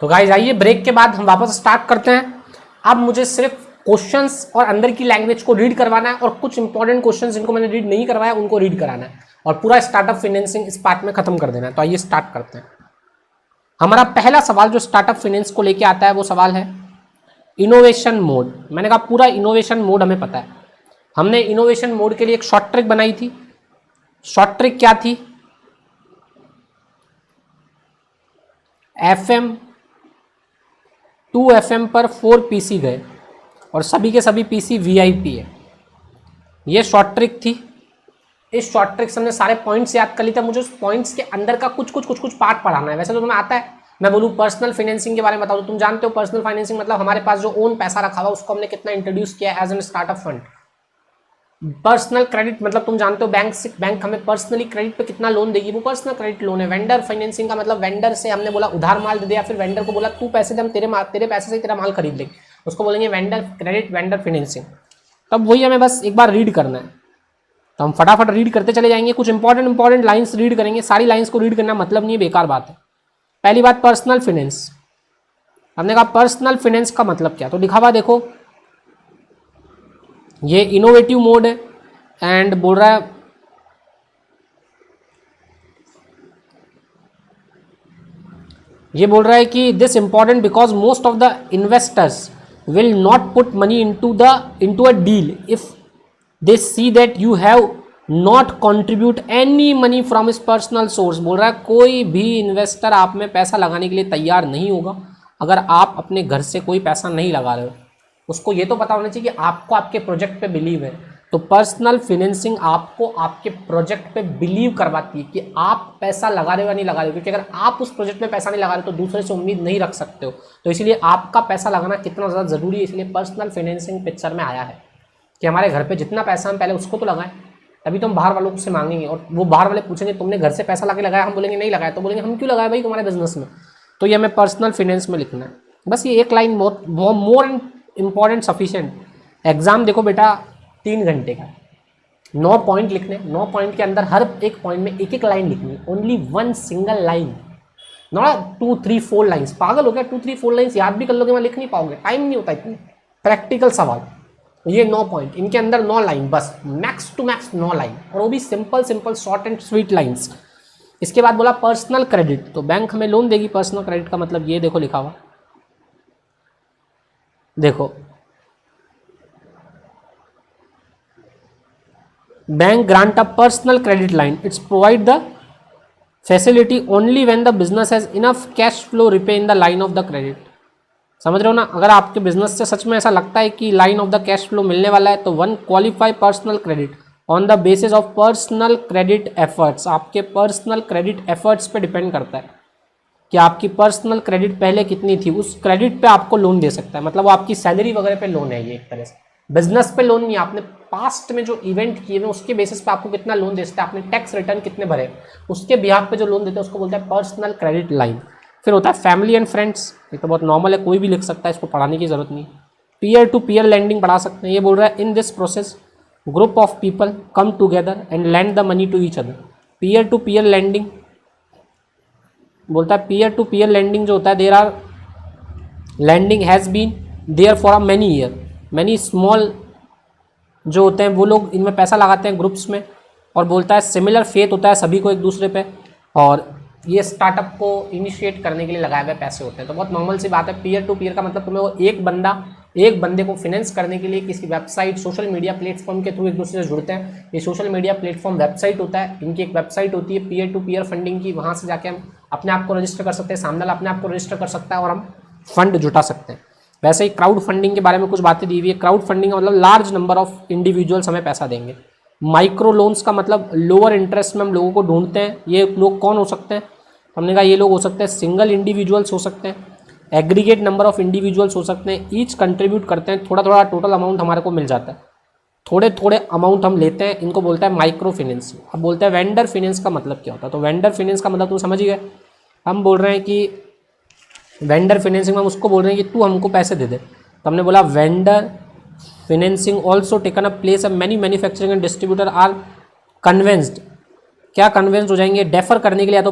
तो गाइस आइए ब्रेक के बाद हम वापस स्टार्ट करते हैं। अब मुझे सिर्फ क्वेश्चंस और अंदर की लैंग्वेज को रीड करवाना है और कुछ इंपॉर्टेंट क्वेश्चंस जिनको मैंने रीड नहीं करवाया उनको रीड कराना है और पूरा स्टार्टअप फाइनेंसिंग इस पार्ट में खत्म कर देना है। तो आइए स्टार्ट करते हैं। हमारा पहला सवाल जो स्टार्टअप फाइनेंस को लेके आता है वो सवाल है इनोवेशन मोड। मैंने कहा पूरा इनोवेशन मोड हमें पता है। हमने इनोवेशन मोड के लिए एक शॉर्ट ट्रिक बनाई थी। शॉर्ट ट्रिक क्या थी? FM 2 FM पर 4 PC गए और सभी के सभी PC VIP है। ये शॉर्ट ट्रिक थी। इस शॉर्ट ट्रिक से हमने सारे पॉइंट्स याद कर लिए थे। मुझे उस पॉइंट्स के अंदर का कुछ पार्ट पढ़ाना है। वैसे तो तुम्हें आता है। मैं बोलूँ पर्सनल फाइनेंसिंग के बारे में बताऊँ तो तुम जानते हो पर्सनल फाइनेंसिंग मतलब हमारे पास जो ओन पैसा रखा हुआ उसको हमने कितना इंट्रोड्यूस किया as an startup fund. Personal credit मतलब तुम जानते हो बैंक हमें पर्सनली क्रेडिट पे कितना लोन देगी, वो पर्सनल क्रेडिट लोन है। वेंडर फाइनेंसिंग का मतलब वेंडर से हमने बोला उधार माल दे दिया, फिर वेंडर को बोला तू पैसे दे हम तेरे पैसे से तेरा माल खरीद लेंगे, उसको बोलेंगे वेंडर क्रेडिट वेंडर फाइनेंसिंग। तब वही हमें बस एक बार रीड करना है तो हम फटाफट रीड करते चले जाएंगे। कुछ इंपॉर्टेंट लाइन्स रीड करेंगे। सारी लाइन्स को रीड करना मतलब नहीं है, बेकार बात है। पहली बात पर्सनल फाइनेंस। हमने कहा पर्सनल फाइनेंस का मतलब क्या, तो लिखा हुआ देखो ये इनोवेटिव मोड है एंड बोल रहा है ये बोल रहा है कि this important because most of the investors will not put money into a deal if they see that you have not contribute any money from his personal source. बोल रहा है कोई भी इन्वेस्टर आप में पैसा लगाने के लिए तैयार नहीं होगा अगर आप अपने घर से कोई पैसा नहीं लगा रहे हो। उसको ये तो पता होना चाहिए कि आपको आपके प्रोजेक्ट पे बिलीव है। तो पर्सनल फाइनेंसिंग आपको आपके प्रोजेक्ट पे बिलीव करवाती है कि आप पैसा लगा रहे हो या नहीं लगा रहे हो, क्योंकि अगर आप उस प्रोजेक्ट में पैसा नहीं लगा रहे हो तो दूसरे से उम्मीद नहीं रख सकते हो। तो इसलिए आपका पैसा लगाना कितना ज़्यादा ज़रूरी है, इसलिए पर्सनल फाइनेंसिंग पिक्चर में आया है कि हमारे घर पर जितना पैसा हम पहले उसको तो लगाएं, तभी तो हम बाहर वालों से मांगेंगे और वो बाहर वाले पूछेंगे तुमने घर से पैसा ला के लगाया, हम बोलेंगे नहीं लगाया, तो बोलेंगे हम क्यों लगाया भाई तुम्हारे बिजनेस में। तो ये हमें पर्सनल फाइनेंस में लिखना है। बस ये एक line more important sufficient. Exam देखो बेटा 3 घंटे का, 9 पॉइंट लिखने, 9 पॉइंट के अंदर हर एक पॉइंट में एक लाइन लिखनी, only 1 single line, not 2 3 4 lines. पागल हो गया? 2 3 4 लाइन्स याद भी कर लोगे मैं लिख नहीं पाओगे, टाइम नहीं होता इतनी। प्रैक्टिकल सवाल ये 9 पॉइंट, इनके अंदर 9 लाइन, बस मैक्स टू मैक्स 9 लाइन, और वो भी simple short and sweet lines. इसके बाद बोला पर्सनल क्रेडिट, तो बैंक हमें लोन देगी। पर्सनल क्रेडिट का मतलब ये देखो लिखा हुआ, देखो bank grant a personal credit line, it's provide the facility only when the business has enough cash flow repay in the line of the credit. समझ रहे हो ना? अगर आपके बिजनेस से सच में ऐसा लगता है कि line of the cash flow मिलने वाला है तो 1 qualify personal credit on the basis of personal credit efforts. आपके पर्सनल क्रेडिट एफर्ट्स पे डिपेंड करता है कि आपकी पर्सनल क्रेडिट पहले कितनी थी, उस क्रेडिट पे आपको लोन दे सकता है। मतलब वो आपकी सैलरी वगैरह पे लोन है, ये एक तरह से बिजनेस पे लोन नहीं है। आपने पास्ट में जो इवेंट किए हुए उसके बेसिस पे आपको कितना लोन दे सकता है, आपने टैक्स रिटर्न कितने भरे उसके बिहाफ पे जो लोन देते हैं उसको बोलते हैं पर्सनल क्रेडिट लाइन। फिर होता है फैमिली एंड फ्रेंड्स, ये तो बहुत नॉर्मल है, कोई भी लिख सकता है, इसको पढ़ाने की जरूरत नहीं। पीयर टू पीयर लैंडिंग पढ़ा सकते हैं। ये बोल रहा है in this process group of people come together and lend the money to each other. Peer to peer lending बोलता है पीयर टू पीयर लैंडिंग जो होता है, there are lending has been there for a many year. Many small जो होते हैं वो लोग इनमें पैसा लगाते हैं ग्रुप्स में, और बोलता है सिमिलर फेथ होता है सभी को एक दूसरे पे, और ये स्टार्टअप को इनिशिएट करने के लिए लगाए हुए पैसे होते हैं। तो बहुत नॉर्मल सी बात है। पीयर टू पीयर का मतलब तुम्हें वो एक बंदे को फाइनेंस करने के लिए किसी वेबसाइट सोशल मीडिया प्लेटफॉर्म के थ्रू एक दूसरे से जुड़ते हैं। ये सोशल मीडिया प्लेटफॉर्म वेबसाइट होता है, इनकी एक वेबसाइट होती है पीयर टू पीयर फंडिंग की, वहाँ से जाके हम अपने आप को रजिस्टर कर सकते हैं, सामने वाला अपने आप को रजिस्टर कर सकता है और हम फंड जुटा सकते हैं। वैसे ही क्राउड फंडिंग के बारे में कुछ बातें दी हुई है। क्राउड फंडिंग का मतलब लार्ज नंबर ऑफ इंडिविजुअल्स हमें पैसा देंगे। माइक्रो लोन्स का मतलब लोअर इंटरेस्ट में हम लोगों को ढूंढते हैं। ये लोग कौन हो सकते हैं? हमने कहा ये लोग हो सकते हैं सिंगल इंडिविजुअल्स हो सकते हैं, एग्रीगेट नंबर ऑफ इंडिविजुअल्स हो सकते हैं, ईच कंट्रीब्यूट करते हैं, थोड़ा थोड़ा टोटल अमाउंट हमारे को मिल जाता है, थोड़े थोड़े अमाउंट हम लेते हैं, इनको बोलता है माइक्रो फाइनेंस। अब बोलते हैं वेंडर फाइनेंस का मतलब क्या होता है, तो वेंडर फाइनेंस का मतलब तुम समझ ही गए। हम बोल रहे हैं कि वेंडर फाइनेंसिंग में हम उसको बोल रहे हैं कि तू हमको पैसे दे दे, तो हमने बोला vendor financing also taken a place, many manufacturing and distributor are convinced, क्या कन्विंस हो जाएंगे डेफर करने के लिए, या तो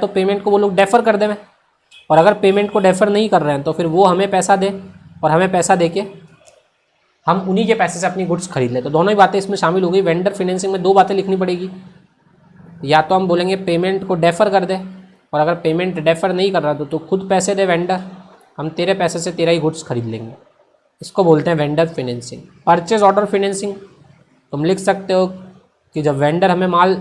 पेमेंट को वो लोग डेफर कर दें, और अगर पेमेंट को डेफर नहीं कर रहे हैं तो फिर वो हमें पैसा दे और हमें पैसा दे के हम उन्हीं के पैसे से अपनी गुड्स खरीद लें। तो दोनों ही बातें इसमें शामिल हो गई। वेंडर फाइनेंसिंग में दो बातें लिखनी पड़ेगी, या तो हम बोलेंगे पेमेंट को डेफर कर दे, और अगर पेमेंट डेफर नहीं कर रहा तो खुद पैसे दे वेंडर, हम तेरे पैसे से तेरा ही गुड्स खरीद लेंगे। इसको बोलते हैं vendor financing. Purchase order financing तुम लिख सकते हो कि जब वेंडर हमें माल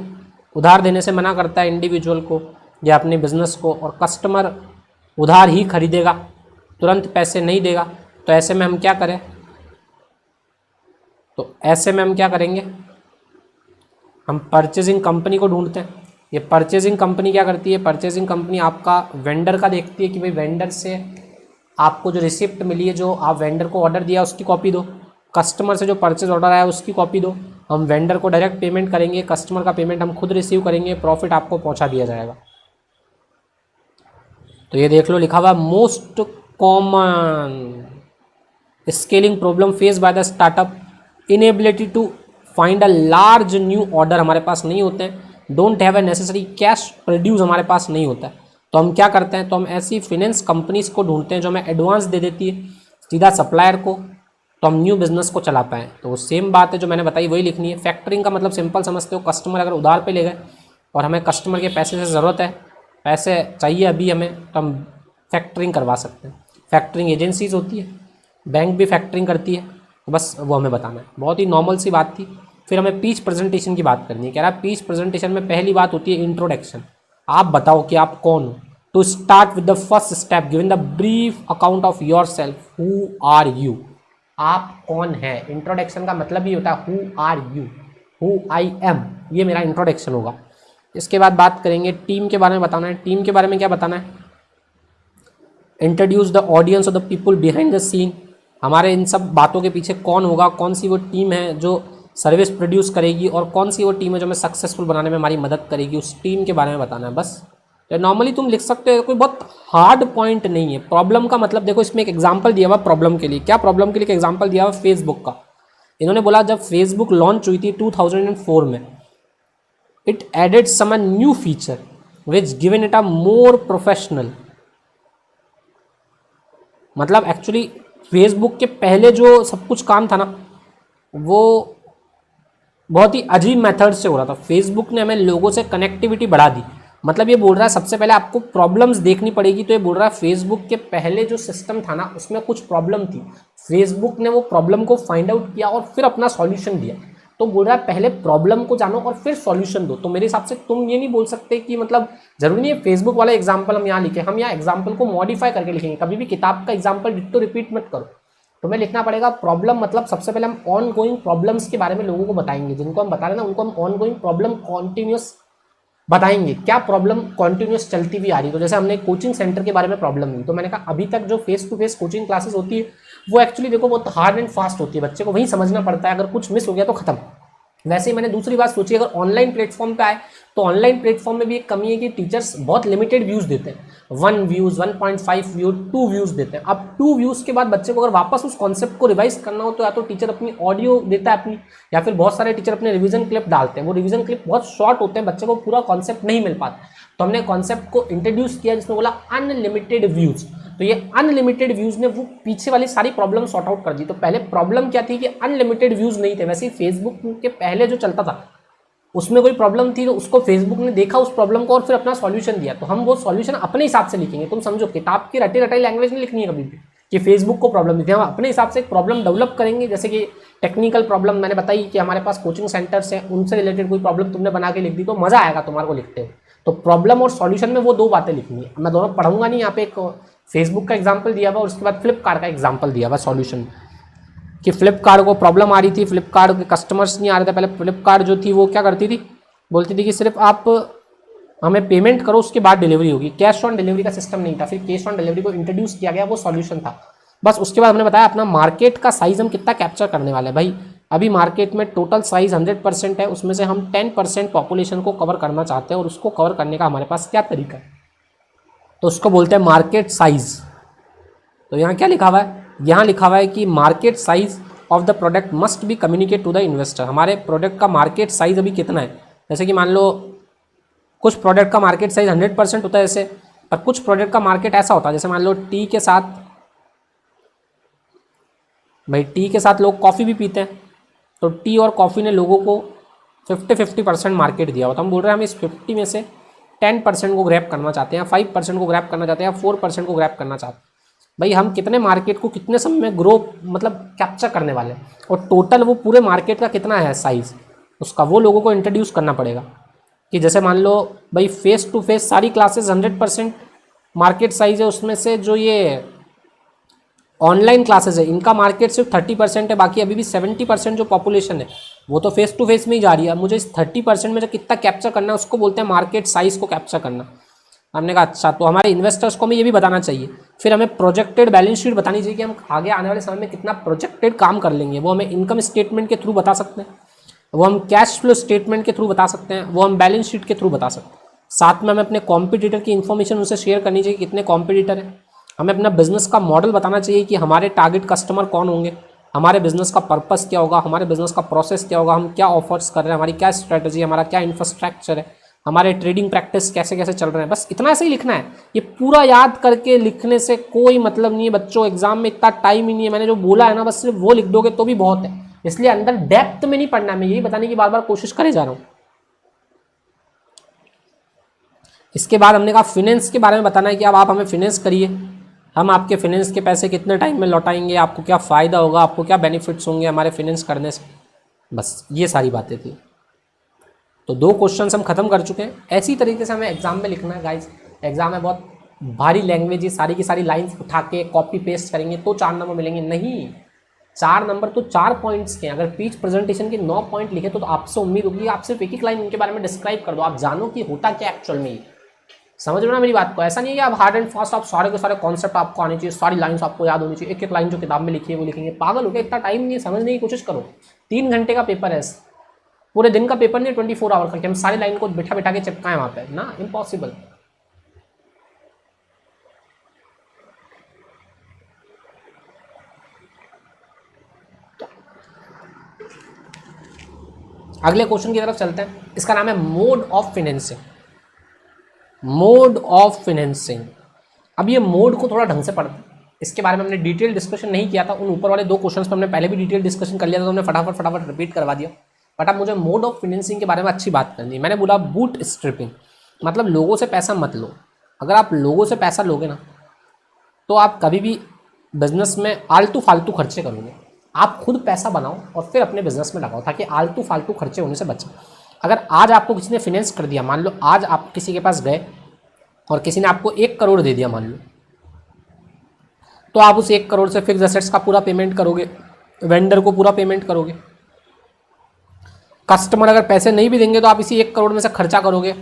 उधार देने से मना करता है इंडिविजुअल को या अपने बिजनेस को, और कस्टमर उधार ही खरीदेगा, तुरंत पैसे नहीं देगा, तो ऐसे में हम क्या करें, तो ऐसे में हम क्या करेंगे, हम परचेजिंग कंपनी को ढूंढते हैं। ये परचेजिंग कंपनी क्या करती है, परचेजिंग कंपनी आपका वेंडर का देखती है कि भाई वेंडर से आपको जो रिसिप्ट मिली है, जो आप वेंडर को ऑर्डर दिया उसकी कॉपी दो, कस्टमर से जो परचेज ऑर्डर आया उसकी कॉपी दो। हम वेंडर को डायरेक्ट पेमेंट करेंगे, कस्टमर का पेमेंट हम खुद रिसीव करेंगे, प्रॉफिट आपको पहुंचा दिया जाएगा। तो ये देख लो लिखा हुआ most common scaling problem face by the startup, inability to find a large new order हमारे पास नहीं होते हैं, don't have a necessary cash produce हमारे पास नहीं होता है। तो हम क्या करते हैं, तो हम ऐसी फिनेंस कंपनीज को ढूंढते हैं जो हमें एडवांस दे देती है सीधा सप्लायर को, तो हम न्यू बिजनेस को चला पाएँ। तो वो सेम बात है जो मैंने बताई वही लिखनी है। फैक्टरिंग का मतलब सिंपल समझते हो, कस्टमर अगर उधार पे ले गए और हमें कस्टमर के पैसे से ज़रूरत है, पैसे चाहिए अभी हमें, तो हम फैक्टरिंग करवा सकते हैं। फैक्टरिंग एजेंसीज होती है, बैंक भी फैक्टरिंग करती है, तो बस वो हमें बताना है। बहुत ही नॉर्मल सी बात थी। फिर हमें पीच प्रेजेंटेशन की बात करनी है। कह रहा है पीच प्रेजेंटेशन में पहली बात होती है इंट्रोडक्शन। आप बताओ कि आप कौन हो। To start with the first step given the brief account of yourself, who are you, आप कौन है। इंट्रोडक्शन का मतलब ही होता है who are you, who I am, ये मेरा इंट्रोडक्शन होगा। इसके बाद बात करेंगे टीम के बारे में बताना है। टीम के बारे में क्या बताना है, इंट्रोड्यूस द ऑडियंस और the people behind the scene, हमारे इन सब बातों के पीछे कौन होगा, कौन सी वो टीम है जो सर्विस प्रोड्यूस करेगी, और कौन सी वो टीम है जो हमें सक्सेसफुल बनाने में हमारी मदद करेगी, उस टीम के बारे में बताना है बस। तो नॉर्मली तुम लिख सकते हो, कोई बहुत हार्ड पॉइंट नहीं है। प्रॉब्लम का मतलब देखो, इसमें एक एग्जांपल दिया हुआ प्रॉब्लम के लिए। क्या प्रॉब्लम के लिए एग्जांपल दिया हुआ, फेसबुक का। इन्होंने बोला जब फेसबुक लॉन्च हुई थी 2004 में, it added some new feature which given it a more professional, मतलब एक्चुअली फेसबुक के पहले जो सब कुछ काम था ना, वो बहुत ही अजीब मेथड से हो रहा था। फेसबुक ने हमें लोगों से कनेक्टिविटी बढ़ा दी। मतलब ये बोल रहा है सबसे पहले आपको प्रॉब्लम्स देखनी पड़ेगी। तो ये बोल रहा है फेसबुक के पहले जो सिस्टम था ना, उसमें कुछ प्रॉब्लम थी, फेसबुक ने वो प्रॉब्लम को फाइंड आउट किया और फिर अपना सॉल्यूशन दिया। तो बोल रहा है पहले प्रॉब्लम को जानो और फिर सॉल्यूशन दो। तो मेरे हिसाब से तुम ये नहीं बोल सकते कि मतलब जरूरी नहीं है फेसबुक वाला एग्जाम्पल हम यहाँ लिखे, हम यहाँ एग्जाम्पल को मॉडिफाई करके लिखेंगे। कभी भी किताब का एग्जाम्पल डिट्टो रिपीट मत करो। तुम्हें लिखना पड़ेगा प्रॉब्लम, मतलब सबसे पहले हम ऑन गोइंग प्रॉब्लम्स के बारे में लोगों को बताएंगे। जिनको हम बता रहे हैं ना, उनको हम ऑन गोइंग प्रॉब्लम कॉन्टिन्यूस बताएंगे। क्या प्रॉब्लम कॉन्टिन्यूस चलती हुई आ रही है। तो जैसे हमने कोचिंग सेंटर के बारे में प्रॉब्लम हुई, तो मैंने कहा अभी तक जो face to face coaching classes होती है वो एक्चुअली देखो बहुत हार्ड एंड फास्ट होती है, बच्चे को वहीं समझना पड़ता है, अगर कुछ मिस हो गया तो खत्म। वैसे ही मैंने दूसरी बात सोची, अगर ऑनलाइन प्लेटफॉर्म पे आए तो ऑनलाइन प्लेटफॉर्म में भी एक कमी है कि टीचर्स बहुत लिमिटेड व्यूज़ देते हैं, 1 व्यूज़, 1.5 व्यू, 2 व्यूज़ देते हैं। अब 2 व्यूज़ के बाद बच्चे को अगर वापस उस कॉन्सेप्ट को रिवाइज करना हो तो या तो टीचर अपनी ऑडियो देता है अपनी, या फिर बहुत सारे टीचर अपने रिवीजन क्लिप डालते हैं। वो रिवीजन क्लिप बहुत शॉर्ट होते हैं, बच्चे को पूरा कॉन्सेप्ट नहीं मिल पाता। तो हमने कॉन्सेप्ट को इंट्रोड्यूस किया जिसमें बोला अनलिमिटेड व्यूज़। तो ये अनलिमिटेड व्यूज़ ने वो पीछे वाली सारी प्रॉब्लम सॉर्ट आउट कर दी। तो पहले प्रॉब्लम क्या थी कि अनलिमिटेड व्यूज़ नहीं थे। वैसे ही फेसबुक के पहले जो चलता था उसमें कोई प्रॉब्लम थी, तो उसको फेसबुक ने देखा उस प्रॉब्लम को और फिर अपना सॉल्यूशन दिया। तो हम वो सॉल्यूशन अपने हिसाब से लिखेंगे। तुम समझो, किताब की रटी रटाई लैंग्वेज नहीं लिखनी है कभी भी कि फेसबुक को प्रॉब्लम दी थी। हम अपने हिसाब से एक प्रॉब्लम डेवलप करेंगे। जैसे कि टेक्निकल प्रॉब्लम मैंने बताई कि हमारे पास कोचिंग सेंटर्स हैं, उनसे रिलेटेड कोई प्रॉब्लम तुमने बना के लिख दी तो मज़ा आएगा तुम्हारे को लिखते हुए। तो प्रॉब्लम और सॉल्यूशन में वो 2 बातें लिखनी है। मैं दोनों पढ़ूंगा नहीं, यहाँ पे एक फेसबुक का एग्जाम्पल दिया हुआ और उसके बाद फ्लिपकार्ट का एग्जाम्पल दिया हुआ सॉल्यूशन, कि फ्लिपकार्ट को प्रॉब्लम आ रही थी, फ्लिपकार्ट के कस्टमर्स नहीं आ रहे थे। पहले फ्लिपकार्ट जो थी वो क्या करती थी, बोलती थी कि सिर्फ आप हमें पेमेंट करो उसके बाद डिलीवरी होगी। कैश ऑन डिलीवरी का सिस्टम नहीं था, फिर कैश ऑन डिलीवरी को इंट्रोड्यूस किया गया, वो सॉल्यूशन था बस। उसके बाद हमने बताया अपना मार्केट का साइज हम कितना कैप्चर करने वाले हैं। भाई अभी मार्केट में टोटल साइज 100% है, उसमें से हम 10% पॉपुलेशन को कवर करना चाहते हैं और उसको कवर करने का हमारे पास क्या तरीका है, तो उसको बोलते हैं मार्केट साइज। तो यहाँ क्या लिखा हुआ है, यहाँ लिखा हुआ है कि market size of the product must be communicate to the investor. हमारे प्रोडक्ट का मार्केट साइज अभी कितना है, जैसे कि मान लो कुछ प्रोडक्ट का मार्केट साइज 100% होता है, जैसे पर कुछ प्रोडक्ट का मार्केट ऐसा होता है, जैसे मान लो टी के साथ, भाई टी के साथ लोग कॉफ़ी भी पीते हैं, तो टी और कॉफ़ी ने लोगों को 50-50% मार्केट दिया हुआ। तो हम बोल रहे हैं हम इस 50 में से 10% को ग्रैब करना चाहते हैं, 5% को ग्रैब करना चाहते हैं, या 4% को ग्रैब करना चाहते हैं। भाई हम कितने मार्केट को कितने समय में ग्रो मतलब कैप्चर करने वाले हैं, और टोटल वो पूरे मार्केट का कितना है साइज़ उसका, वो लोगों को इंट्रोड्यूस करना पड़ेगा। कि जैसे मान लो भाई फेस टू फेस सारी क्लासेस 100% मार्केट साइज है, उसमें से जो ये ऑनलाइन क्लासेस है इनका मार्केट सिर्फ 30% है, बाकी अभी भी 70% जो पॉपुलेशन है वो तो फेस टू फेस में ही जा रही है। मुझे इस 30% में जो कितना कैप्चर करना है उसको बोलते हैं मार्केट साइज को कैप्चर करना। हमने कहा अच्छा, तो हमारे इन्वेस्टर्स को हमें ये भी बताना चाहिए, फिर हमें प्रोजेक्टेड बैलेंस शीट बतानी चाहिए कि हम आगे आने वाले समय में कितना प्रोजेक्टेड काम कर लेंगे। वो हमें इनकम स्टेटमेंट के थ्रू बता सकते हैं, वो हम कैश फ्लो स्टेटमेंट के थ्रू बता सकते हैं, वो हम बैलेंस शीट के थ्रू बता सकते हैं। साथ में हमें अपने कॉम्पिटिटर की इन्फॉर्मेशन उनसे शेयर करनी चाहिए, कितने कॉम्पिटिटर हैं। हमें अपना बिजनेस का मॉडल बताना चाहिए कि हमारे टारगेट कस्टमर कौन होंगे, हमारे बिजनेस का पर्पस क्या होगा, हमारे बिजनेस का प्रोसेस क्या होगा, हम क्या ऑफर्स कर रहे हैं, हमारी क्या स्ट्रैटेजी, हमारा क्या इंफ्रास्ट्रक्चर है, हमारे ट्रेडिंग प्रैक्टिस कैसे कैसे चल रहे हैं। बस इतना ऐसे ही लिखना है। ये पूरा याद करके लिखने से कोई मतलब नहीं है बच्चों, एग्जाम में इतना टाइम ही नहीं है। मैंने जो बोला है ना बस सिर्फ वो लिख दोगे तो भी बहुत है, इसलिए अंदर डेप्थ में नहीं पढ़ना है। मैं यही बताने की बार बार कोशिश करे जा रहा हूँ। इसके बाद हमने कहा फिनेंस के बारे में बताना है कि अब आप हमें फिनेंस करिए, हम आपके फिनेंस के पैसे कितने टाइम में लौटाएंगे, आपको क्या फ़ायदा होगा, आपको क्या बेनिफिट्स होंगे हमारे फिनेंस करने से। बस ये सारी बातें थी। तो 2 क्वेश्चंस हम खत्म कर चुके हैं। ऐसी तरीके से हमें एग्जाम में लिखना है गाइस। एग्जाम में बहुत भारी लैंग्वेज, ये सारी की सारी लाइंस उठा के कॉपी पेस्ट करेंगे तो 4 नंबर मिलेंगे, नहीं। 4 नंबर तो 4 पॉइंट्स के। अगर पीच प्रेजेंटेशन के 9 पॉइंट लिखे तो आपसे उम्मीद होगी आप सिर्फ एक लाइन उनके बारे में डिस्क्राइब कर दो, आप जानो कि होता क्या एक्चुअल में। समझ में ना मेरी बात को? ऐसा नहीं है कि आप हार्ड एंड फास्ट आप सारे के सारे कॉन्सेप्ट आपको आने चाहिए, सारी लाइंस आपको याद होनी चाहिए, एक एक लाइन जो किताब में लिखी है वो लिखेंगे। पागल हो गया, इतना टाइम नहीं है, समझने की कोशिश करो। 3 घंटे का पेपर है, पूरे दिन का पेपर नहीं, 24 आवर करके हम सारी लाइन को बिठा बिठा के चिपकाएं वहां पे ना, इम्पॉसिबल। अगले क्वेश्चन की तरफ चलते हैं। इसका नाम है mode of financing. Mode of financing. अब ये मोड को थोड़ा ढंग से पढ़ते हैं, इसके बारे में हमने डिटेल डिस्कशन नहीं किया था। उन ऊपर वाले 2 क्वेश्चंस पर हमने पहले भी डिटेल डिस्कशन कर लिया था, तो हमने फटाफट रिपीट करवा दिया। बट अब मुझे मोड ऑफ फाइनेंसिंग के बारे में अच्छी बात करनी है। मैंने बोला बूट स्ट्रिपिंग, मतलब लोगों से पैसा मत लो। अगर आप लोगों से पैसा लोगे ना तो आप कभी भी बिजनेस में आलतू फालतू खर्चे करोगे। आप खुद पैसा बनाओ और फिर अपने बिजनेस में लगाओ, ताकि आलतू फालतू खर्चे होने से बचें। अगर आज आपको किसी ने फाइनेंस कर दिया, मान लो आज आप किसी के पास गए और किसी ने आपको 1 करोड़ दे दिया मान लो, तो आप उस 1 करोड़ से फिक्स एसेट्स का पूरा पेमेंट करोगे, वेंडर को पूरा पेमेंट करोगे। कस्टमर अगर पैसे नहीं भी देंगे तो आप इसी 1 करोड़ में से खर्चा करोगे,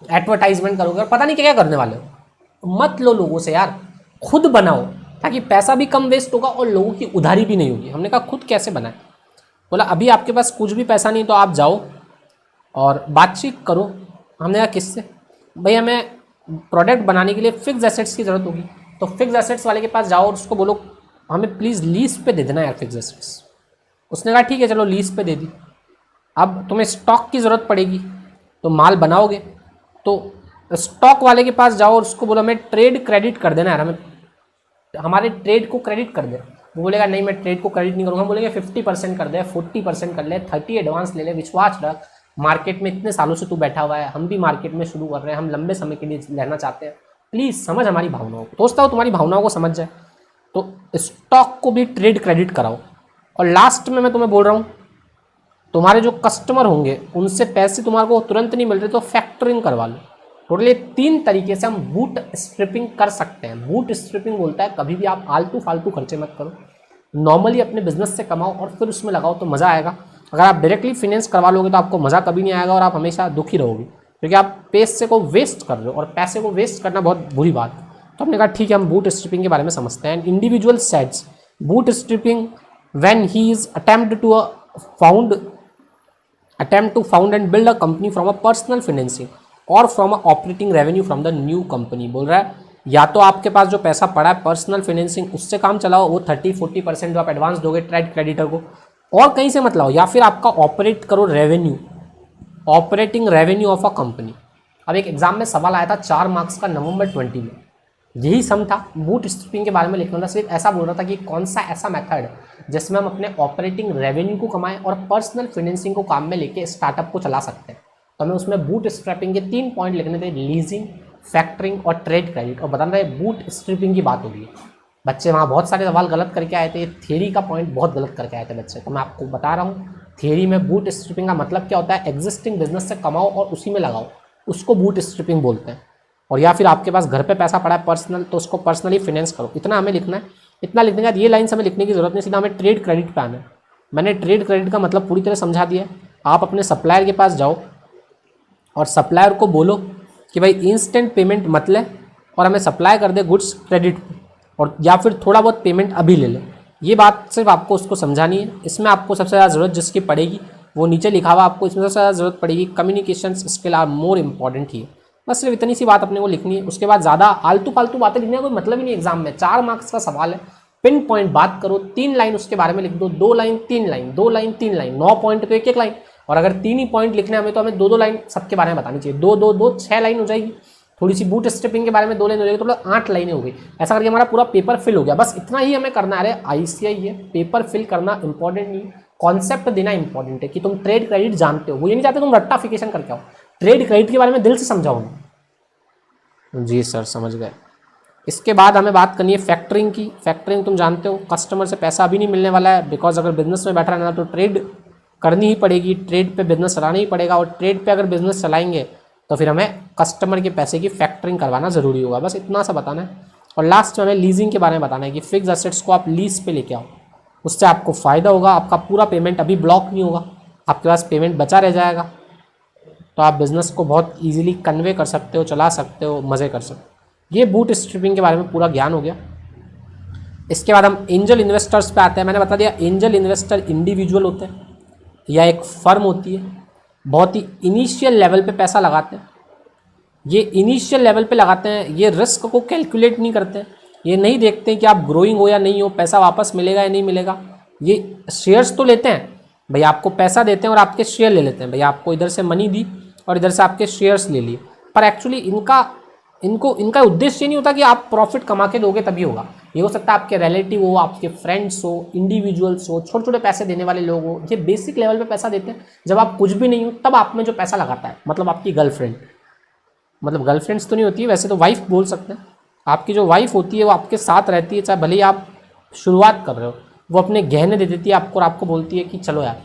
एडवर्टाइजमेंट करोगे, और पता नहीं क्या क्या करने वाले हो। मत लो लोगों से यार, खुद बनाओ, ताकि पैसा भी कम वेस्ट होगा और लोगों की उधारी भी नहीं होगी। हमने कहा खुद कैसे बनाए? बोला अभी आपके पास कुछ भी पैसा नहीं तो आप जाओ और बातचीत करो। हमने कहा किससे? भाई हमें प्रोडक्ट बनाने के लिए फिक्स एसेट्स की ज़रूरत होगी, तो फिक्स एसेट्स वाले के पास जाओ और उसको बोलो हमें प्लीज़ लीज पे दे देना यार फिक्स एसेट्स। उसने कहा ठीक है चलो लीज पे दे दी। अब तुम्हें स्टॉक की ज़रूरत पड़ेगी तो माल बनाओगे, तो स्टॉक वाले के पास जाओ और उसको बोलो हमें ट्रेड क्रेडिट कर देना यार, हमें हमारे ट्रेड को क्रेडिट कर दे। वो बोलेगा नहीं मैं ट्रेड को क्रेडिट नहीं करूँगा। बोलेंगे 50% कर दे, 40% कर ले, 30 एडवांस ले ले, विश्वास रख, मार्केट में इतने सालों से तू बैठा हुआ है, हम भी मार्केट में शुरू कर रहे हैं, हम लंबे समय के लिए रहना चाहते हैं, प्लीज़ समझ हमारी भावनाओं को। दोस्तों तुम्हारी भावनाओं को समझ जाए तो स्टॉक को भी ट्रेड क्रेडिट कराओ। और लास्ट में मैं तुम्हें बोल रहा हूँ, तुम्हारे जो कस्टमर होंगे उनसे पैसे तुम्हारे को तुरंत नहीं मिल रहे तो फैक्टरिंग करवा लो। टोटली 3 तरीके से हम बूट स्ट्रिपिंग कर सकते हैं। बूट स्ट्रिपिंग बोलता है कभी भी आप आलतू फालतू खर्चे मत करो, नॉर्मली अपने बिजनेस से कमाओ और फिर उसमें लगाओ तो मज़ा आएगा। अगर आप डायरेक्टली फाइनेंस करवा लोगे तो आपको मज़ा कभी नहीं आएगा और आप हमेशा दुखी रहोगे, क्योंकि आप पैसे को वेस्ट कर रहे हो और पैसे को वेस्ट करना बहुत बुरी बात है। तो हमने कहा ठीक है हम बूट स्ट्रिपिंग के बारे में समझते हैं। Individual sets bootstrapping when he is attempt to found and build a company from a personal financing और from operating revenue from the new company. बोल रहा है या तो आपके पास जो पैसा पड़ा है पर्सनल फाइनेंसिंग उससे काम चलाओ, वो 30-40% जो आप एडवांस दोगे ट्रेड क्रेडिटर को, और कहीं से मत लाओ, या फिर आपका ऑपरेट करो revenue, operating revenue of a company. अब एक एग्जाम में सवाल आया था 4 मार्क्स का नवंबर 20 में, यही सम था, बूट स्ट्रैपिंग के बारे में लिखना था। सिर्फ ऐसा बोल रहा था कि कौन सा ऐसा मेथड है जिसमें हम अपने ऑपरेटिंग रेवेन्यू को कमाएं और पर्सनल फाइनेंसिंग को काम में लेके स्टार्टअप को चला सकते हैं। तो हमें उसमें बूट स्ट्रैपिंग के 3 पॉइंट लिखने थे, लीजिंग, फैक्टरिंग और ट्रेड क्रेडिट। और बताना है बूट स्ट्रैपिंग की बात होगी। बच्चे वहाँ बहुत सारे सवाल गलत करके आए थे, थियरी का पॉइंट बहुत गलत करके आए थे बच्चे। तो मैं आपको बता रहा हूँ थियरी में बूट स्ट्रैपिंग का मतलब क्या होता है, एग्जिस्टिंग बिजनेस से कमाओ और उसी में लगाओ, उसको बूट स्ट्रैपिंग बोलते हैं। और या फिर आपके पास घर पे पैसा पड़ा है पर्सनल, तो उसको पर्सनली फाइनेंस करो। इतना हमें लिखना है। इतना लिखने के बाद ये लाइन हमें लिखने की जरूरत नहीं, सीधा हमें ट्रेड क्रेडिट पे आना है। मैंने ट्रेड क्रेडिट का मतलब पूरी तरह समझा दिया। आप अपने सप्लायर के पास जाओ और सप्लायर को बोलो कि भाई इंस्टेंट पेमेंट मत ले और हमें सप्लाई कर दे गुड्स क्रेडिट पे, और या फिर थोड़ा बहुत पेमेंट अभी ले ले। ये बात सिर्फ आपको उसको समझानी है। इसमें आपको सबसे ज़्यादा ज़रूरत जिसकी पड़ेगी वो नीचे लिखा हुआ, आपको इसमें सबसे ज़्यादा ज़रूरत पड़ेगी communication skill are more important ही। बस सिर्फ इतनी सी बात अपने को लिखनी है। उसके बाद ज़्यादा आलतू फालतू बातें लिखने का कोई मतलब ही नहीं। एग्जाम में 4 मार्क्स का सवाल है, पिन पॉइंट बात करो, 3 लाइन उसके बारे में लिख दो, 2 line 3 line, 2 line 3 line, 9 point तो 1 लाइन। और अगर 3 ही पॉइंट लिखने हमें तो हमें 2 लाइन सबके बारे में बतानी चाहिए। 2 6 लाइन हो जाएगी। थोड़ी सी बूट स्ट्रैपिंग के बारे में 2 लाइन हो जाएगी, तो 8 लाइनें हो गई। ऐसा करके हमारा पूरा पेपर फिल हो गया। बस इतना ही हमें करना है। ICI है, पेपर फिल करना इंपॉर्टेंट नहीं, कॉन्सेप्ट देना इंपॉर्टेंट है कि तुम ट्रेड क्रेडिट जानते हो। वो ये नहीं चाहते तुम रट्टाफिकेशन करके आओ, ट्रेड क्रेडिट के बारे में दिल से समझाओ। जी सर समझ गए। इसके बाद हमें बात करनी है फैक्टरिंग की। फैक्टरिंग तुम जानते हो, कस्टमर से पैसा अभी नहीं मिलने वाला है, बिकॉज अगर बिजनेस में बैठा रहना तो ट्रेड करनी ही पड़ेगी, ट्रेड पे बिजनेस चलाना ही पड़ेगा। और ट्रेड पे अगर बिजनेस चलाएंगे तो फिर हमें कस्टमर के पैसे की फैक्टरिंग करवाना ज़रूरी होगा। बस इतना सा बताना है। और लास्ट में हमें लीजिंग के बारे में बताना है कि फिक्स एसेट्स को आप लीज पे लेके आओ, उससे आपको फ़ायदा होगा। आपका पूरा पेमेंट अभी ब्लॉक नहीं होगा, आपके पास पेमेंट बचा रह जाएगा, तो आप बिज़नेस को बहुत ईजिली कन्वे कर सकते हो, चला सकते हो, मज़े कर सकते हो। ये बूट स्ट्रैपिंग के बारे में पूरा ज्ञान हो गया। इसके बाद हम एंजल इन्वेस्टर्स पे आते हैं। मैंने बता दिया एंजल इन्वेस्टर इंडिविजुअल होते हैं या एक फर्म होती है, बहुत ही इनिशियल लेवल पे पैसा लगाते हैं। ये इनिशियल लेवल पे लगाते हैं, ये रिस्क को कैलकुलेट नहीं करते हैं, ये नहीं देखते हैं कि आप ग्रोइंग हो या नहीं हो, पैसा वापस मिलेगा या नहीं मिलेगा। ये शेयर्स तो लेते हैं, भाई आपको पैसा देते हैं और आपके शेयर ले लेते हैं। भाई आपको इधर से मनी दी और इधर से आपके शेयर्स ले लिए, पर एक्चुअली इनका उद्देश्य नहीं होता कि आप प्रॉफिट कमा के दोगे तभी होगा। ये हो सकता है आपके रिलेटिव हो, आपके फ्रेंड्स हो, इंडिविजुअल्स हो, छोटे छोटे पैसे देने वाले लोग हो। ये बेसिक लेवल पे पैसा देते हैं। जब आप कुछ भी नहीं हो तब आप में जो पैसा लगाता है, मतलब आपकी गर्लफ्रेंड, मतलब गर्लफ्रेंड्स तो नहीं होती है वैसे तो, वाइफ बोल सकते हैं। आपकी जो वाइफ होती है वो आपके साथ रहती है, चाहे भले ही आप शुरुआत कर रहे हो, वो अपने गहने दे देती है आपको और आपको बोलती है कि चलो यार,